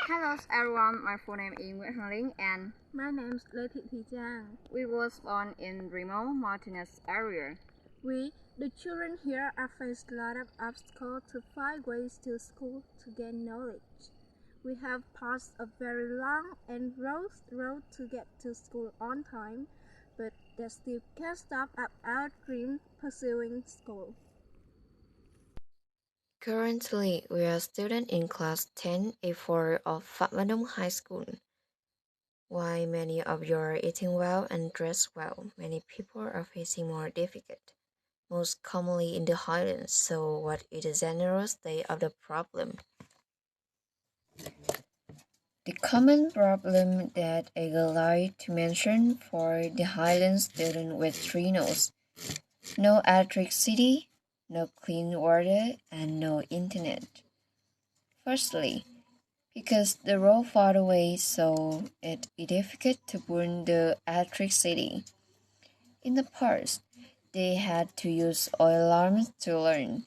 Hello everyone, my full name is Linh and my name is Trang. We was born in remote mountainous area. We, the children here, are faced a lot of obstacles to find ways to school to gain knowledge. We have passed a very long and road to get to school on time, but that still can't stop our dream pursuing school. Currently, we are students in class 10A4 of Phạm Văn Đồng High School. While many of you are eating well and dressed well, many people are facing more difficult, most commonly in the highlands. So what is the general state of the problem? The common problem that I would like to mention for the highland student with three no's: no electricity, no clean water, and no internet. Firstly, because the road far away, so it is difficult to burn the electricity. In the past, they had to use oil lamps to learn.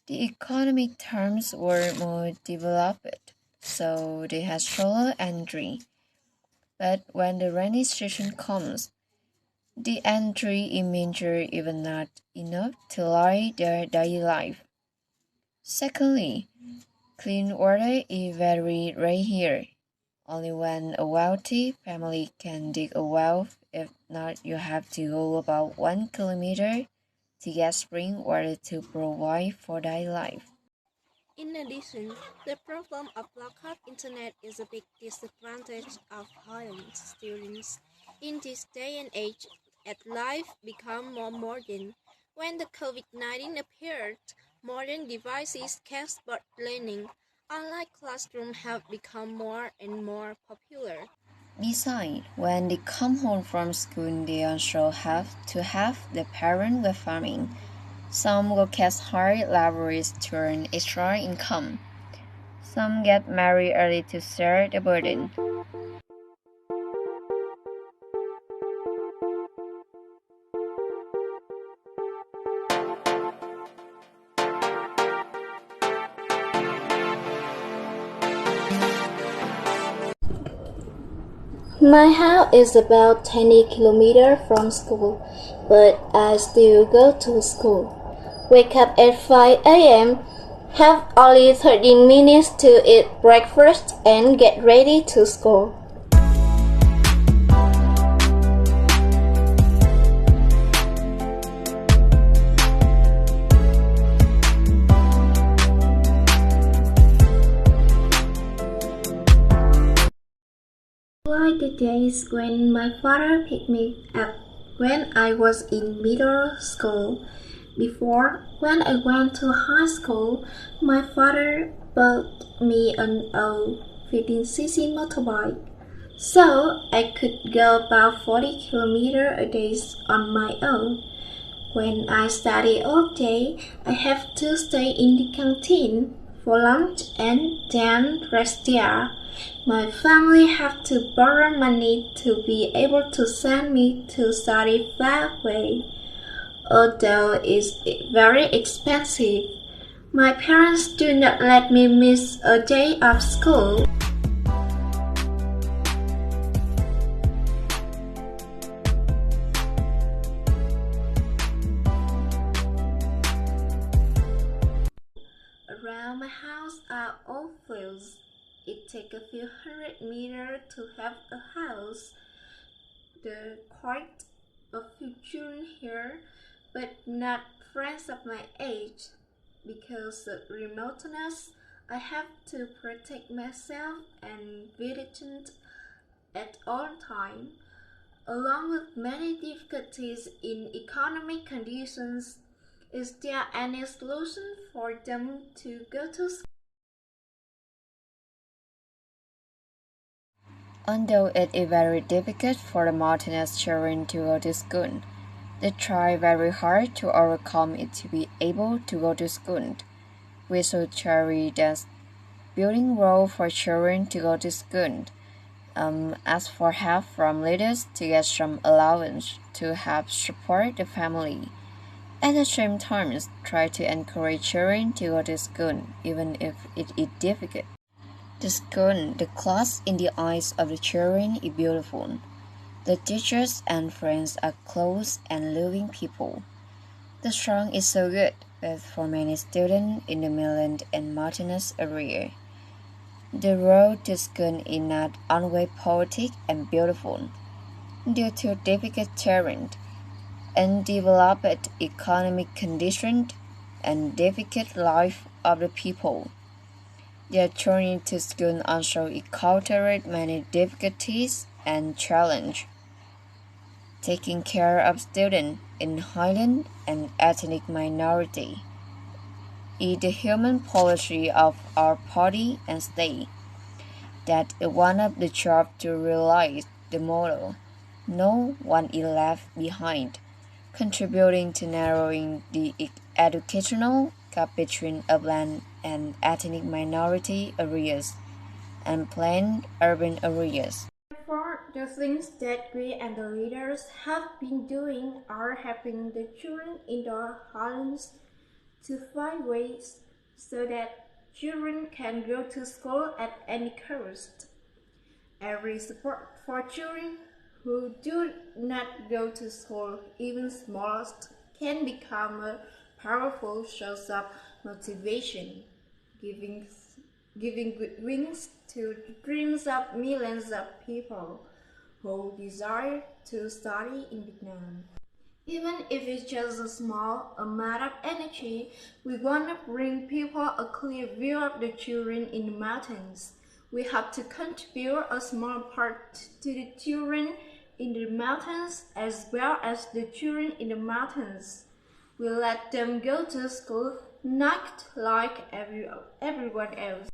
The economic terms were more developed, so they had solar energy. But when the rainy season comes, the energy is major even not enough to light their daily life. Secondly, clean water is very rare here. Only when a wealthy family can dig a well, if not, you have to go about 1 kilometer to get spring water to provide for daily life. In addition, the problem of lack of internet is a big disadvantage of Highland students. In this day and age, as life become more modern, when the COVID-19 appeared, modern devices can support learning. Online classrooms have become more and more popular. Besides, when they come home from school, they also have to have the parent with farming. Some work as hard laborers to earn extra income. Some get married early to share the burden. My house is about 20 kilometers from school, but I still go to school. Wake up at 5 a.m., have only 13 minutes to eat breakfast and get ready to school. Like the days when my father picked me up when I was in middle school. Before, when I went to high school, my father bought me an old 15cc motorbike, so I could go about 40 kilometers a day on my own. When I study all day, I have to stay in the canteen for lunch and then rest there. My family have to borrow money to be able to send me to study far away. Although it's very expensive, my parents do not let me miss a day of school. Around my house are old fields. It takes a few hundred meters to have a house. There are quite a few children here, but not friends of my age. Because of remoteness, I have to protect myself and vigilant at all times. Along with many difficulties in economic conditions, is there any solution for them to go to school? Although it is very difficult for the mountainous children to go to school, they try very hard to overcome it to be able to go to school. We should try that building road for children to go to school. Ask for help from leaders to get some allowance to help support the family. At the same time, try to encourage children to go to school, even if it is difficult. The school, the class in the eyes of the children is beautiful. The teachers and friends are close and loving people. The song is so good, but for many students in the Midland and mountainous area, the road to school is not always poetic and beautiful. Due to difficult terrain, undeveloped economic conditions, and difficult life of the people, their journey to school also encountered many difficulties and challenges. Taking care of students in Highland and ethnic minority is the human policy of our party and state. That is one of the jobs to realize the motto, no one is left behind, contributing to narrowing the educational gap between upland and ethnic minority areas and planned urban areas. Therefore, the things that we and the leaders have been doing are helping the children in the Highlands to find ways so that children can go to school at any cost. Every support for children who do not go to school, even smallest, can become a powerful source of motivation, giving good wings to the dreams of millions of people who desire to study in Vietnam. Even if it's just a small amount of energy, we want to bring people a clear view of the children in the mountains. We have to contribute a small part to the children in the mountains as well as the children in the mountains. We let them go to school not like everyone else.